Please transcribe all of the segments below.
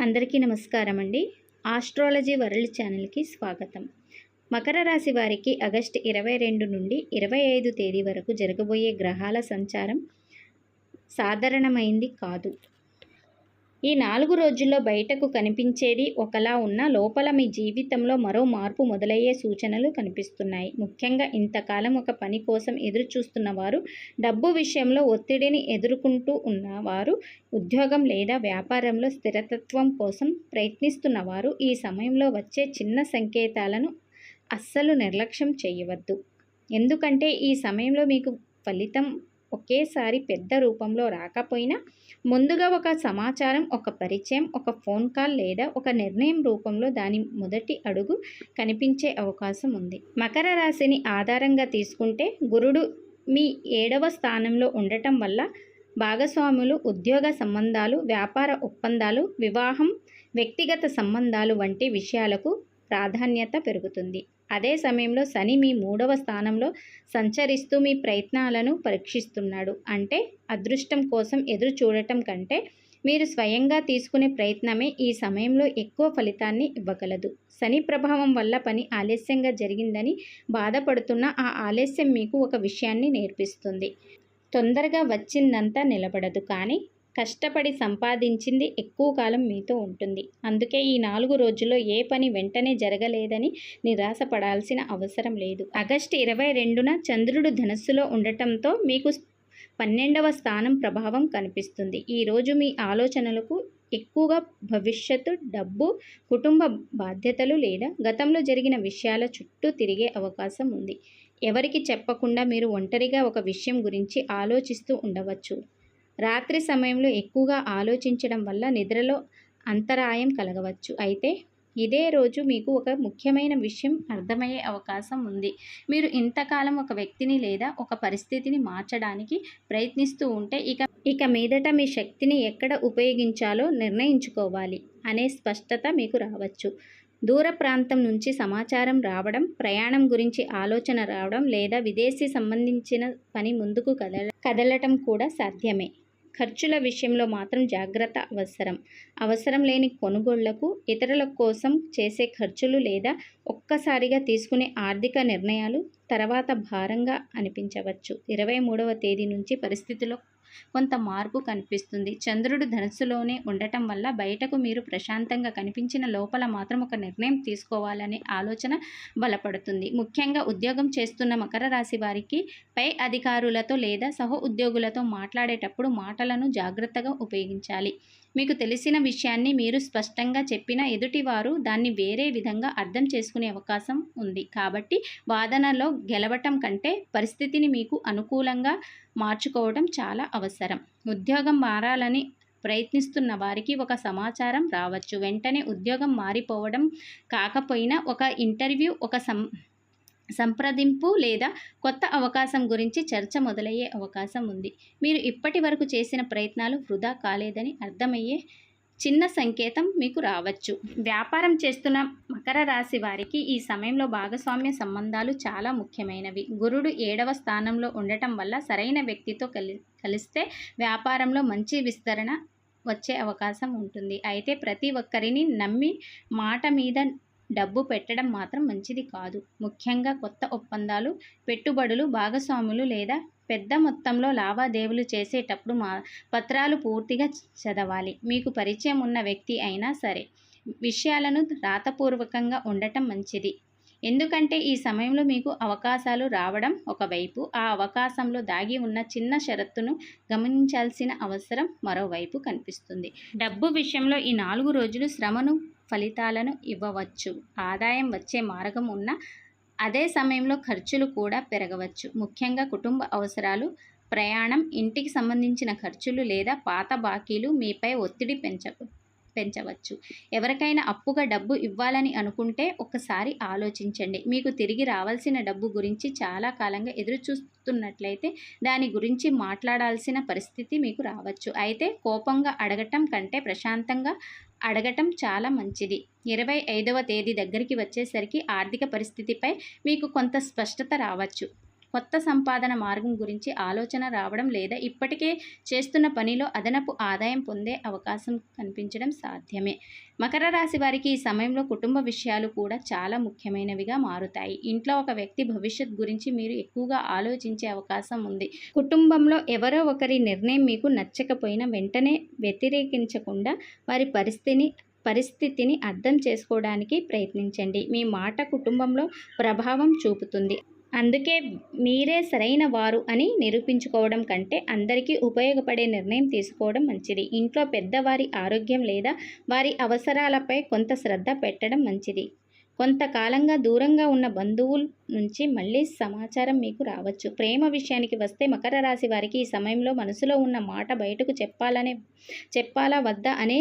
అందరికీ నమస్కారం అండి. ఆస్ట్రాలజీ వరల్డ్ ఛానల్కి స్వాగతం. మకర రాశి వారికి ఆగస్టు 22 నుండి 25 తేదీ వరకు జరగబోయే గ్రహాల సంచారం సాధారణమైంది కాదు. ఈ 4 రోజుల్లో బయటకు కనిపించేది ఒకలా ఉన్నా లోపల మీ జీవితంలో మరో మార్పు మొదలయ్యే సూచనలు కనిపిస్తున్నాయి. ముఖ్యంగా ఇంతకాలం ఒక పని కోసం ఎదురు చూస్తున్న వారు, డబ్బు విషయంలో ఒత్తిడిని ఎదుర్కొంటూ ఉన్నవారు, ఉద్యోగం లేదా వ్యాపారంలో స్థిరత్వం కోసం ప్రయత్నిస్తున్నవారు ఈ సమయంలో వచ్చే చిన్న సంకేతాలను అస్సలు నిర్లక్ష్యం చేయవద్దు. ఎందుకంటే ఈ సమయంలో మీకు ఫలితం ఒకేసారి పెద్ద రూపంలో రాకపోయినా ముందుగా ఒక సమాచారం, ఒక పరిచయం, ఒక ఫోన్ కాల్ లేదా ఒక నిర్ణయం రూపంలో దాని మొదటి అడుగు కనిపించే అవకాశం ఉంది. మకర రాశిని ఆధారంగా తీసుకుంటే గురుడు మీ 7వ స్థానంలో ఉండటం వల్ల భాగస్వాములు, ఉద్యోగ సంబంధాలు, వ్యాపార ఒప్పందాలు, వివాహం, వ్యక్తిగత సంబంధాలు వంటి విషయాలకు ప్రాధాన్యత పెరుగుతుంది. అదే సమయంలో శని మీ 3వ స్థానంలో సంచరిస్తూ మీ ప్రయత్నాలను పరీక్షిస్తున్నాడు. అంటే అదృష్టం కోసం ఎదురు చూడటం కంటే మీరు స్వయంగా తీసుకునే ప్రయత్నమే ఈ సమయంలో ఎక్కువ ఫలితాన్ని ఇవ్వగలదు. శని ప్రభావం వల్ల పని ఆలస్యంగా జరిగిందని బాధపడుతున్న ఆ ఆలస్యం మీకు ఒక విషయాన్ని నేర్పిస్తుంది. తొందరగా వచ్చిందంతా నిలబడదు, కానీ కష్టపడి సంపాదించింది ఎక్కువ కాలం మీతో ఉంటుంది. అందుకే ఈ 4 రోజుల్లో ఏ పని వెంటనే జరగలేదని నిరాశపడాల్సిన అవసరం లేదు. ఆగస్టు 22న చంద్రుడు ధనస్సులో ఉండటంతో మీకు 12వ స్థానం ప్రభావం కనిపిస్తుంది. ఈరోజు మీ ఆలోచనలకు ఎక్కువగా భవిష్యత్తు, డబ్బు, కుటుంబ బాధ్యతలు లేదా గతంలో జరిగిన విషయాల చుట్టూ తిరిగే అవకాశం ఉంది. ఎవరికి చెప్పకుండా మీరు ఒంటరిగా ఒక విషయం గురించి ఆలోచిస్తూ ఉండవచ్చు. రాత్రి సమయంలో ఎక్కువగా ఆలోచించడం వల్ల నిద్రలో అంతరాయం కలగవచ్చు. అయితే ఇదే రోజు మీకు ఒక ముఖ్యమైన విషయం అర్థమయ్యే అవకాశం ఉంది. మీరు ఇంతకాలం ఒక వ్యక్తిని లేదా ఒక పరిస్థితిని మార్చడానికి ప్రయత్నిస్తూ ఉంటే ఇక మీదట మీ శక్తిని ఎక్కడ ఉపయోగించాలో నిర్ణయించుకోవాలి అనే స్పష్టత మీకు రావచ్చు. దూర ప్రాంతం నుంచి సమాచారం రావడం, ప్రయాణం గురించి ఆలోచన రావడం లేదా విదేశీ సంబంధించిన పని ముందుకు కదలటం కూడా సాధ్యమే. ఖర్చుల విషయంలో మాత్రం జాగ్రత్త అవసరం. అవసరం లేని కొనుగోళ్లకు, ఇతరుల కోసం చేసే ఖర్చులు లేదా ఒక్కసారిగా తీసుకునే ఆర్థిక నిర్ణయాలు తర్వాత భారంగా అనిపించవచ్చు. 23వ తేదీ నుంచి పరిస్థితిలో కొంత మార్పు కనిపిస్తుంది. చంద్రుడు ధనుస్సులోనే ఉండటం వల్ల బయటకు మీరు ప్రశాంతంగా కనిపించిన లోపల మాత్రం ఒక నిర్ణయం తీసుకోవాలనే ఆలోచన బలపడుతుంది. ముఖ్యంగా ఉద్యోగం చేస్తున్న మకర రాశి వారికి పై అధికారులతో లేదా సహ ఉద్యోగులతో మాట్లాడేటప్పుడు మాటలను జాగ్రత్తగా ఉపయోగించాలి. మీకు తెలిసిన విషయాన్ని మీరు స్పష్టంగా చెప్పినా ఎదుటివారు దాన్ని వేరే విధంగా అర్థం చేసుకునే అవకాశం ఉంది. కాబట్టి వాదనలో గెలవటం కంటే పరిస్థితిని మీకు అనుకూలంగా మార్చుకోవడం చాలా అవసరం. ఉద్యోగం మారాలని ప్రయత్నిస్తున్న వారికి ఒక సమాచారం రావచ్చు. వెంటనే ఉద్యోగం మారిపోవడం కాకపోయినా ఒక ఇంటర్వ్యూ, ఒక సంప్రదింపు లేదా కొత్త అవకాశం గురించి చర్చ మొదలయ్యే అవకాశం ఉంది. మీరు ఇప్పటి వరకు చేసిన ప్రయత్నాలు వృధా కాలేదని అర్థమయ్యే చిన్న సంకేతం మీకు రావచ్చు. వ్యాపారం చేస్తున్న మకర రాశి వారికి ఈ సమయంలో భాగస్వామ్య సంబంధాలు చాలా ముఖ్యమైనవి. గురుడు 7వ స్థానంలో ఉండటం వల్ల సరైన వ్యక్తితో కలిస్తే వ్యాపారంలో మంచి విస్తరణ వచ్చే అవకాశం ఉంటుంది. అయితే ప్రతి ఒక్కరిని నమ్మి మాట మీద డబ్బు పెట్టడం మాత్రం మంచిది కాదు. ముఖ్యంగా కొత్త ఒప్పందాలు, పెట్టుబడులు, భాగస్వాములు లేదా పెద్ద మొత్తంలో లావాదేవీలు చేసేటప్పుడు పత్రాలు పూర్తిగా చదవాలి. మీకు పరిచయం ఉన్న వ్యక్తి అయినా సరే విషయాలను రాతపూర్వకంగా ఉండటం మంచిది. ఎందుకంటే ఈ సమయంలో మీకు అవకాశాలు రావడం ఒకవైపు, ఆ అవకాశంలో దాగి ఉన్న చిన్న షరతును గమనించాల్సిన అవసరం మరోవైపు కనిపిస్తుంది. డబ్బు విషయంలో ఈ 4 రోజులు శ్రమను ఫలితాలను ఇవ్వవచ్చు. ఆదాయం వచ్చే మార్గం ఉన్న అదే సమయంలో ఖర్చులు కూడా పెరగవచ్చు. ముఖ్యంగా కుటుంబ అవసరాలు, ప్రయాణం, ఇంటికి సంబంధించిన ఖర్చులు లేదా పాత బాకీలు మీపై ఒత్తిడి పెంచవచ్చు. ఎవరికైనా అప్పుగా డబ్బు ఇవ్వాలని అనుకుంటే ఒకసారి ఆలోచించండి. మీకు తిరిగి రావాల్సిన డబ్బు గురించి చాలా కాలంగా ఎదురు చూస్తున్నట్లయితే దాని గురించి మాట్లాడాల్సిన పరిస్థితి మీకు రావచ్చు. అయితే కోపంగా అడగటం కంటే ప్రశాంతంగా అడగటం చాలా మంచిది. 25వ తేదీ దగ్గరికి వచ్చేసరికి ఆర్థిక పరిస్థితిపై మీకు కొంత స్పష్టత రావచ్చు. కొత్త సంపాదన మార్గం గురించి ఆలోచన రావడం లేదా ఇప్పటికే చేస్తున్న పనిలో అదనపు ఆదాయం పొందే అవకాశం కనిపించడం సాధ్యమే. మకర రాశి వారికి ఈ సమయంలో కుటుంబ విషయాలు కూడా చాలా ముఖ్యమైనవిగా మారుతాయి. ఇంట్లో ఒక వ్యక్తి భవిష్యత్ గురించి మీరు ఎక్కువగా ఆలోచించే అవకాశం ఉంది. కుటుంబంలో ఎవరో ఒకరి నిర్ణయం మీకు నచ్చకపోయినా వెంటనే వ్యతిరేకించకుండా వారి పరిస్థితిని అర్థం చేసుకోవడానికి ప్రయత్నించండి. మీ మాట కుటుంబంలో ప్రభావం చూపుతుంది. అందుకే మీరే సరైన వారు అని నిరూపించుకోవడం కంటే అందరికీ ఉపయోగపడే నిర్ణయం తీసుకోవడం మంచిది. ఇంట్లో పెద్దవారి ఆరోగ్యం లేదా వారి అవసరాలపై కొంత శ్రద్ధ పెట్టడం మంచిది. కొంతకాలంగా దూరంగా ఉన్న బంధువుల నుంచి మళ్ళీ సమాచారం మీకు రావచ్చు. ప్రేమ విషయానికి వస్తే మకర రాశి వారికి ఈ సమయంలో మనసులో ఉన్న మాట బయటకు చెప్పాలా వద్దా అనే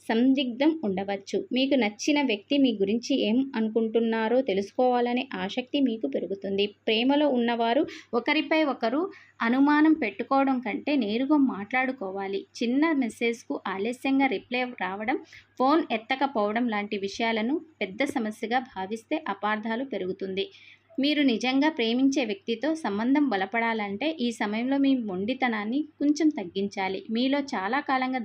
సందిగ్ధం ఉండవచ్చు. మీకు నచ్చిన వ్యక్తి మీ గురించి ఏం అనుకుంటున్నారో తెలుసుకోవాలనే ఆసక్తి మీకు పెరుగుతుంది. ప్రేమలో ఉన్నవారు ఒకరిపై ఒకరు అనుమానం పెట్టుకోవడం కంటే నేరుగా మాట్లాడుకోవాలి. చిన్న మెసేజ్కు ఆలస్యంగా రిప్లై రావడం, ఫోన్ ఎత్తకపోవడం లాంటి విషయాలను పెద్ద సమస్యగా భావిస్తే అపార్థాలు పెరుగుతుంది. మీరు నిజంగా ప్రేమించే వ్యక్తితో సంబంధం బలపడాలంటే ఈ సమయంలో మీ మొండితనాన్ని కొంచెం తగ్గించాలి. మీలో చాలా కాలంగా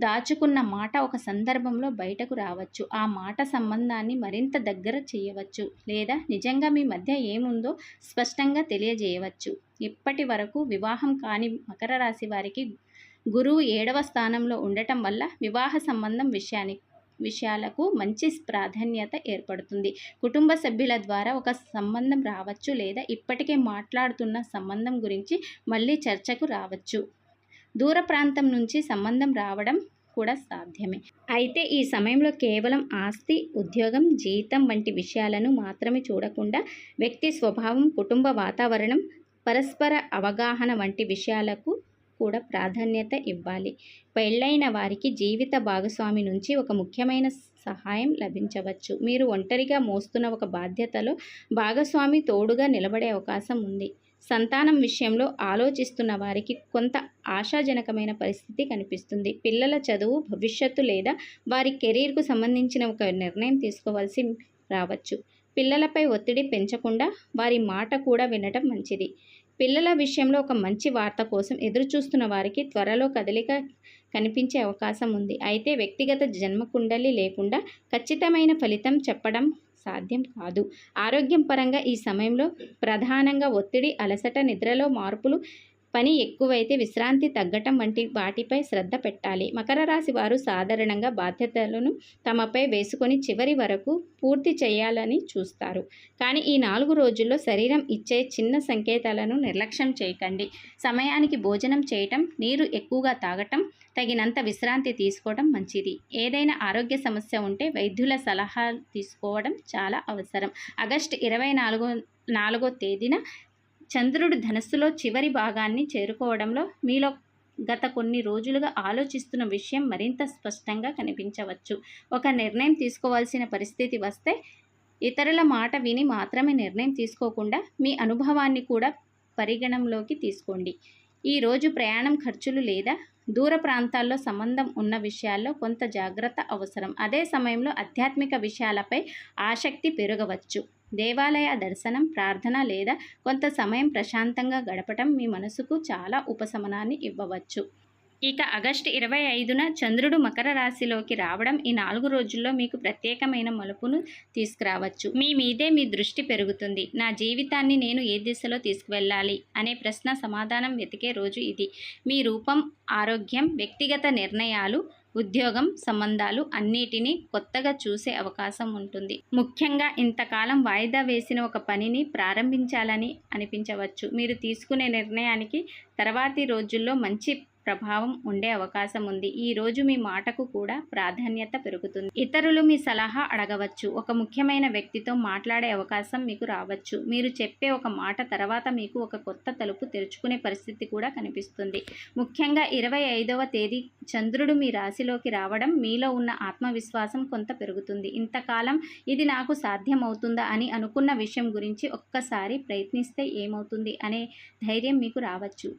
దాచుకున్న మాట ఒక సందర్భంలో బయటకు రావచ్చు. ఆ మాట సంబంధాన్ని మరింత దగ్గర చేయవచ్చు లేదా నిజంగా మీ మధ్య ఏముందో స్పష్టంగా తెలియజేయవచ్చు. ఇప్పటి వరకు వివాహం కాని మకర రాశి వారికి గురువు 7వ స్థానంలో ఉండటం వల్ల వివాహ సంబంధం విషయాలకు మంచి ప్రాధాన్యత ఏర్పడుతుంది. కుటుంబ సభ్యుల ద్వారా ఒక సంబంధం రావచ్చు లేదా ఇప్పటికే మాట్లాడుతున్న సంబంధం గురించి మళ్ళీ చర్చకు రావచ్చు. దూర ప్రాంతం నుంచి సంబంధం రావడం కూడా సాధ్యమే. అయితే ఈ సమయంలో కేవలం ఆస్తి, ఉద్యోగం, జీతం వంటి విషయాలను మాత్రమే చూడకుండా వ్యక్తి స్వభావం, కుటుంబ వాతావరణం, పరస్పర అవగాహన వంటి విషయాలకు కూడా ప్రాధాన్యత ఇవ్వాలి. పెళ్ళైన వారికి జీవిత భాగస్వామి నుంచి ఒక ముఖ్యమైన సహాయం లభించవచ్చు. మీరు ఒంటరిగా మోస్తున్న ఒక బాధ్యతలో భాగస్వామి తోడుగా నిలబడే అవకాశం ఉంది. సంతానం విషయంలో ఆలోచిస్తున్న వారికి కొంత ఆశాజనకమైన పరిస్థితి కనిపిస్తుంది. పిల్లల చదువు, భవిష్యత్తు లేదా వారి కెరీర్కు సంబంధించిన ఒక నిర్ణయం తీసుకోవాల్సి రావచ్చు. పిల్లలపై ఒత్తిడి పెంచకుండా వారి మాట కూడా వినడం మంచిది. పిల్లల విషయంలో ఒక మంచి వార్త కోసం ఎదురుచూస్తున్న వారికి త్వరలో కదలిక కనిపించే అవకాశం ఉంది. అయితే వ్యక్తిగత జన్మకుండలి లేకుండా ఖచ్చితమైన ఫలితం చెప్పడం సాధ్యం కాదు. ఆరోగ్యం పరంగా ఈ సమయంలో ప్రధానంగా ఒత్తిడి, అలసట, నిద్రలో మార్పులు, పని ఎక్కువైతే విశ్రాంతి తగ్గటం వంటి వాటిపై శ్రద్ధ పెట్టాలి. మకర రాశి వారు సాధారణంగా బాధ్యతలను తమపై వేసుకొని చివరి వరకు పూర్తి చేయాలని చూస్తారు. కానీ ఈ 4 రోజుల్లో శరీరం ఇచ్చే చిన్న సంకేతాలను నిర్లక్ష్యం చేయకండి. సమయానికి భోజనం చేయటం, నీరు ఎక్కువగా తాగటం, తగినంత విశ్రాంతి తీసుకోవడం మంచిది. ఏదైనా ఆరోగ్య సమస్య ఉంటే వైద్యుల సలహా తీసుకోవడం చాలా అవసరం. ఆగస్టు 24వ తేదీన చంద్రుడు ధనస్సులో చివరి భాగాన్ని చేరుకోవడంలో మీలో గత కొన్ని రోజులుగా ఆలోచిస్తున్న విషయం మరింత స్పష్టంగా కనిపించవచ్చు. ఒక నిర్ణయం తీసుకోవాల్సిన పరిస్థితి వస్తే ఇతరుల మాట విని మాత్రమే నిర్ణయం తీసుకోకుండా మీ అనుభవాన్ని కూడా పరిగణనలోకి తీసుకోండి. ఈరోజు ప్రయాణం ఖర్చులు లేదా దూర ప్రాంతాల్లో సంబంధం ఉన్న విషయాల్లో కొంత జాగ్రత్త అవసరం. అదే సమయంలో ఆధ్యాత్మిక విషయాలపై ఆసక్తి పెరగవచ్చు. దేవాలయ దర్శనం, ప్రార్థన లేదా కొంత సమయం ప్రశాంతంగా గడపటం మీ మనసుకు చాలా ఉపశమనాన్ని ఇవ్వవచ్చు. ఇక ఆగస్టు 25న చంద్రుడు మకర రాశిలోకి రావడం ఈ 4 రోజుల్లో మీకు ప్రత్యేకమైన మలుపును తీసుకురావచ్చు. మీ మీదే మీ దృష్టి పెరుగుతుంది. నా జీవితాన్ని నేను ఏ దిశలో తీసుకువెళ్ళాలి అనే ప్రశ్న సమాధానం వెతికే రోజు ఇది. మీ రూపం, ఆరోగ్యం, వ్యక్తిగత నిర్ణయాలు, ఉద్యోగం, సంబంధాలు అన్నిటినీ కొత్తగా చూసే అవకాశం ఉంటుంది. ముఖ్యంగా ఇంతకాలం వాయిదా వేసిన ఒక పనిని ప్రారంభించాలని అనిపించవచ్చు. మీరు తీసుకునే నిర్ణయానికి తర్వాతి రోజుల్లో మంచి ప్రభావం ఉండే అవకాశం ఉంది. ఈ రోజు మీ మాటకు కూడా ప్రాధాన్యత పెరుగుతుంది. ఇతరులు మీ సలహా అడగవచ్చు. ఒక ముఖ్యమైన వ్యక్తితో మాట్లాడే అవకాశం మీకు రావచ్చు. మీరు చెప్పే ఒక మాట తర్వాత మీకు ఒక కొత్త తలుపు తెరుచుకునే పరిస్థితి కూడా కనిపిస్తుంది. ముఖ్యంగా 25వ తేదీ చంద్రుడు మీ రాశిలోకి రావడం మీలో ఉన్న ఆత్మవిశ్వాసం కొంత పెరుగుతుంది. ఇంతకాలం ఇది నాకు సాధ్యమవుతుందా అని అనుకున్న విషయం గురించి ఒక్కసారి ప్రయత్నిస్తే ఏమవుతుంది అనే ధైర్యం మీకు రావచ్చు.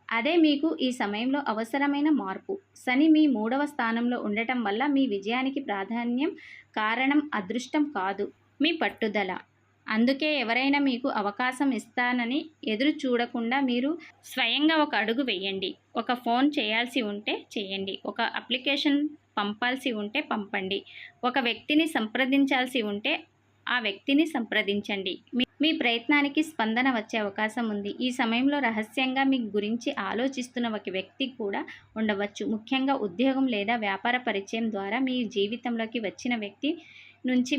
అదే మీకు ఈ సమయంలో అవసరమైన మార్పు. శని మీ 3వ స్థానంలో ఉండటం వల్ల మీ విజయానికి కారణం అదృష్టం కాదు, మీ పట్టుదల. అందుకే ఎవరైనా మీకు అవకాశం ఇస్తానని ఎదురు చూడకుండా మీరు స్వయంగా ఒక అడుగు వేయండి. ఒక ఫోన్ చేయాల్సి ఉంటే చేయండి. ఒక అప్లికేషన్ పంపాల్సి ఉంటే పంపండి. ఒక వ్యక్తిని సంప్రదించాల్సి ఉంటే ఆ వ్యక్తిని సంప్రదించండి. మీ ప్రయత్నానికి స్పందన వచ్చే అవకాశం ఉంది. ఈ సమయంలో రహస్యంగా మీ గురించి ఆలోచిస్తున్న ఒక వ్యక్తి కూడా ఉండవచ్చు. ముఖ్యంగా ఉద్యోగం లేదా వ్యాపార పరిచయం ద్వారా మీ జీవితంలోకి వచ్చిన వ్యక్తి నుంచి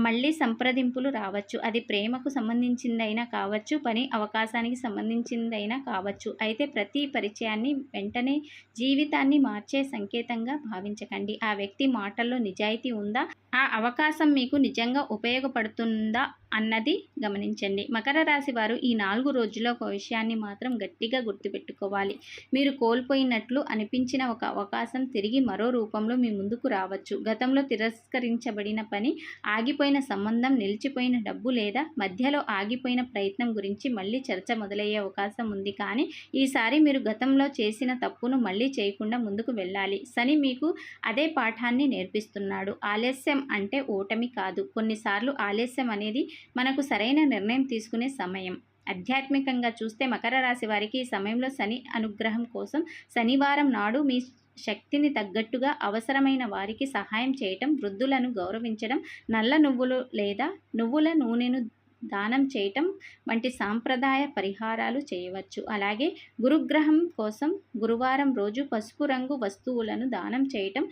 మళ్ళీ సంప్రదింపులు రావచ్చు. అది ప్రేమకు సంబంధించిందైనా కావచ్చు, పని అవకాశానికి సంబంధించిందైనా కావచ్చు. అయితే ప్రతి పరిచయాన్ని వెంటనే జీవితాన్ని మార్చే సంకేతంగా భావించకండి. ఆ వ్యక్తి మాటల్లో నిజాయితీ ఉందా, ఆ అవకాశం మీకు నిజంగా ఉపయోగపడుతుందా అన్నది గమనించండి. మకర రాశి వారు ఈ 4 రోజుల్లో ఒక విషయాన్ని మాత్రం గట్టిగా గుర్తుపెట్టుకోవాలి. మీరు కోల్పోయినట్లు అనిపించిన ఒక అవకాశం తిరిగి మరో రూపంలో మీ ముందుకు రావచ్చు. గతంలో తిరస్కరించబడిన పని, ఆగిపోయిన సంబంధం, నిలిచిపోయిన డబ్బు లేదా మధ్యలో ఆగిపోయిన ప్రయత్నం గురించి మళ్ళీ చర్చ మొదలయ్యే అవకాశం ఉంది. కానీ ఈసారి మీరు గతంలో చేసిన తప్పును మళ్ళీ చేయకుండా ముందుకు వెళ్ళాలి. శని మీకు అదే పాఠాన్ని నేర్పిస్తున్నాడు. ఆలస్యం అంటే ఓటమి కాదు. కొన్నిసార్లు ఆలస్యం అనేది మనకు సరైన నిర్ణయం తీసుకునే సమయం. ఆధ్యాత్మికంగా చూస్తే మకర రాశి వారికి ఈ సమయంలో శని అనుగ్రహం కోసం శనివారం నాడు మీ శక్తిని తగ్గట్టుగా అవసరమైన వారికి సహాయం చేయటం, వృద్ధులను గౌరవించడం, నల్ల నువ్వులు లేదా నువ్వుల నూనెను దానం చేయటం వంటి సాంప్రదాయ పరిహారాలు చేయవచ్చు. అలాగే గురుగ్రహం కోసం గురువారం రోజు పసుపు రంగు వస్తువులను దానం చేయటం,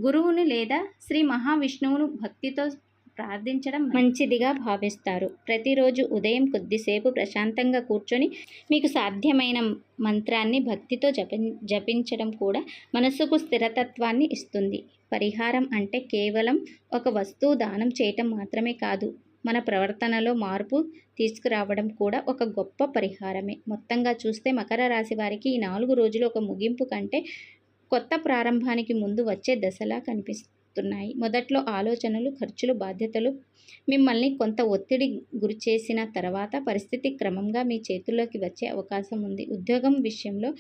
గురువుని లేదా శ్రీ మహావిష్ణువును భక్తితో ప్రార్థించడం మంచిదిగా భావిస్తారు. ప్రతిరోజు ఉదయం కొద్దిసేపు ప్రశాంతంగా కూర్చొని మీకు సాధ్యమైన మంత్రాన్ని భక్తితో జపించడం కూడా మనసుకు స్థిరతత్వాన్ని ఇస్తుంది. పరిహారం అంటే కేవలం ఒక వస్తువు దానం చేయటం మాత్రమే కాదు, మన ప్రవర్తనలో మార్పు తీసుకురావడం కూడా ఒక గొప్ప పరిహారమే. మొత్తంగా చూస్తే మకర రాశి వారికి ఈ 4 రోజులు ఒక ముగింపు కంటే కొత్త ప్రారంభానికి ముందు వచ్చే దశలా కనిపిస్తున్నాయి. మొదట్లో ఆలోచనలు, ఖర్చులు, బాధ్యతలు మిమ్మల్ని కొంత ఒత్తిడి గురిచేసిన తర్వాత పరిస్థితి క్రమంగా మీ చేతుల్లోకి వచ్చే అవకాశం ఉంది. ఉద్యోగం విషయంలో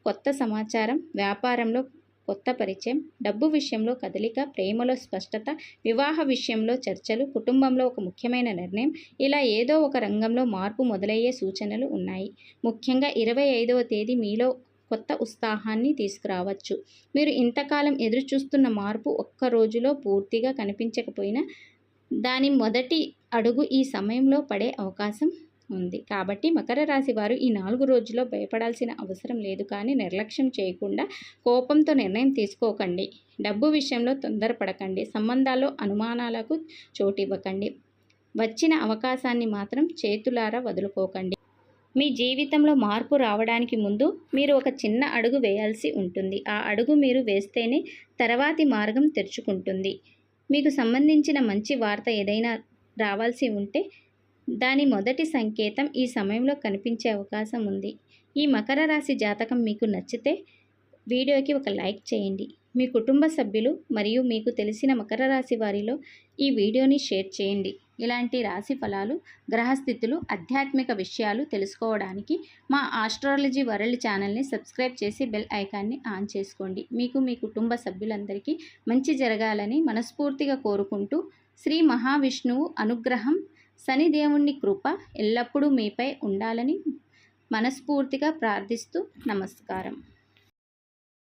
కొత్త సమాచారం, వ్యాపారంలో కొత్త పరిచయం, డబ్బు విషయంలో కదలిక, ప్రేమలో స్పష్టత, వివాహ విషయంలో చర్చలు, కుటుంబంలో ఒక ముఖ్యమైన నిర్ణయం, ఇలా ఏదో ఒక రంగంలో మార్పు మొదలయ్యే సూచనలు ఉన్నాయి. ముఖ్యంగా 25వ తేదీ మీలో కొత్త ఉత్సాహాన్ని తీసుకురావచ్చు. మీరు ఇంతకాలం ఎదురుచూస్తున్న మార్పు ఒక్క రోజులో పూర్తిగా కనిపించకపోయినా దాని మొదటి అడుగు ఈ సమయంలో పడే అవకాశం ఉంది. కాబట్టి మకర రాశి వారు ఈ 4 రోజుల్లో భయపడాల్సిన అవసరం లేదు. కానీ నిర్లక్ష్యం చేయకుండా కోపంతో నిర్ణయం తీసుకోకండి. డబ్బు విషయంలో తొందరపడకండి. సంబంధాల్లో అనుమానాలకు చోటివ్వకండి. వచ్చిన అవకాశాన్ని మాత్రం చేతులారా వదులుకోకండి. మీ జీవితంలో మార్పు రావడానికి ముందు మీరు ఒక చిన్న అడుగు వేయాల్సి ఉంటుంది. ఆ అడుగు మీరు వేస్తేనే తర్వాతి మార్గం తెరుచుకుంటుంది. మీకు సంబంధించిన మంచి వార్త ఏదైనా రావాల్సి ఉంటే దాని మొదటి సంకేతం ఈ సమయంలో కనిపించే అవకాశం ఉంది. ఈ మకర రాశి జాతకం మీకు నచ్చితే వీడియోకి ఒక లైక్ చేయండి. మీ కుటుంబ సభ్యులు మరియు మీకు తెలిసిన మకర రాశి వారిలో ఈ వీడియోని షేర్ చేయండి. ఇలాంటి రాశి ఫలాలు, గ్రహస్థితులు, ఆధ్యాత్మిక విషయాలు తెలుసుకోవడానికి మా ఆస్ట్రాలజీ వరల్డ్ ఛానల్ని సబ్స్క్రైబ్ చేసి బెల్ ఐకాన్ని ఆన్ చేసుకోండి. మీకు మీ కుటుంబ సభ్యులందరికీ మంచి జరగాలని మనస్ఫూర్తిగా కోరుకుంటూ, శ్రీ మహావిష్ణువు అనుగ్రహం, శనిదేవుని కృప ఎల్లప్పుడూ మీపై ఉండాలని మనస్ఫూర్తిగా ప్రార్థిస్తూ నమస్కారం.